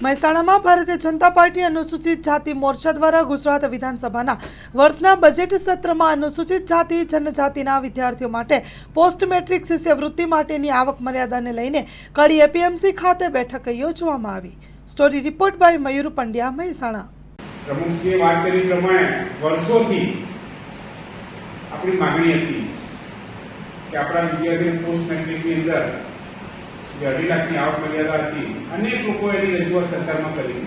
મહેસાણામાં ભારતીય જનતા પાર્ટી અનુસૂચિત જાતિ મોરચા દ્વારા ગુજરાત વિધાનસભાના વર્ષના બજેટ સત્રમાં અનુસૂચિત જાતિ જનજાતિના વિદ્યાર્થીઓ માટે પોસ્ટ મેટ્રિક શિષ્યવૃત્તિ માટેની આવક મર્યાદાને લઈને કડી એપીએમસી ખાતે બેઠક યોજવામાં આવી। સ્ટોરી રિપોર્ટ બાય મયુર પંડ્યા, મહેસાણા। પ્રમુખશ્રીએ વાત કરી પ્રમાણે વર્ષોથી આપણી માંગણી હતી કે આપણા વિદ્યાર્થીઓને પોસ્ટ મેટ્રિકની અંદર જે 2.5 લાખની આવક મર્યાદા હતી, અનેક લોકોએ એની રજૂઆત સરકારમાં કરી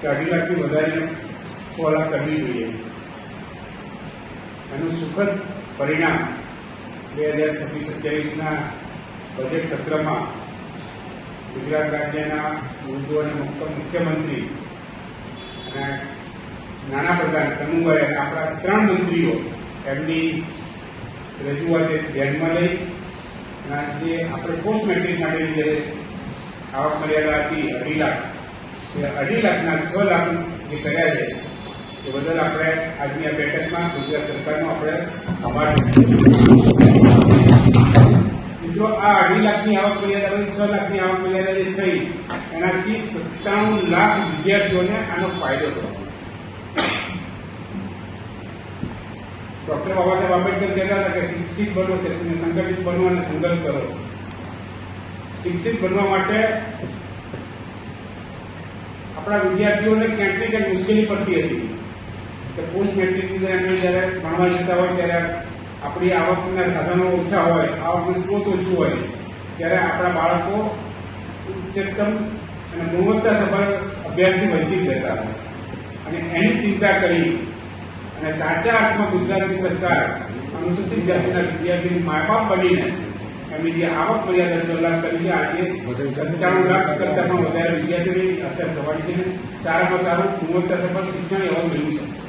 કે 2.5 લાખથી વધારીને 6 લાખ કરવી જોઈએ। એનું સુખદ પરિણામ 2026-27ના બજેટ સત્રમાં ગુજરાત રાજ્યના ઉર્દુ અને મુખ્યમંત્રી અને નાણાપ્રધાન કનુભાઈ અને આપણા 3 મંત્રીઓ એમની રજૂઆતે ધ્યાનમાં લઈ જે આપણે પોસ્ટ મેટ્રિક માટેની જે આવક મર્યાદા હતી 2.5 લાખ, એ 2.5 લાખના 6 લાખ જે કર્યા છે એ બદલ આપણે આજની આ બેઠકમાં ગુજરાત સરકારનો આપણે આભાર મિત્રો। આ 2.5 લાખની આવક મર્યાદા 6 લાખની આવક મર્યાદા જે થઈ એનાથી 97 લાખ વિદ્યાર્થીઓને આનો ફાયદો થયો। ડોક્ટર બાબા સાહેબ આંબેડકર કહેતા હતા કે શિક્ષિત બનો, સંગઠિત બનો અને સંઘર્ષ કરો। શિક્ષિત બનવા માટે આપણા વિદ્યાર્થીઓને ક્યાંક ને ક્યાંક મુશ્કેલી પડતી હતી કે પોસ્ટ મેટ્રિકની અંદર જ્યારે ભણવા જતા હોય ત્યારે આપણી આવકના સાધનો ઓછા હોય, આવકનું સ્ત્રોત ઓછું હોય, ત્યારે આપણા બાળકો ઉચ્ચતમ અને ગુણવત્તાસભર અભ્યાસથી વંચિત રહેતા હોય અને એની ચિંતા કરી અને સાચા અર્થમાં ગુજરાતની સરકાર અનુસૂચિત જાતિના વિદ્યાર્થીની મા બાપ બનીને એમની જે આવક મર્યાદા 6 લાખ કરી આજે 97 લાખ કરતાં પણ વધારે વિદ્યાર્થીઓની અસર થવાની છે। સારામાં સારું ગુણવત્તાસભર શિક્ષણ એવા મેળવી શકશે।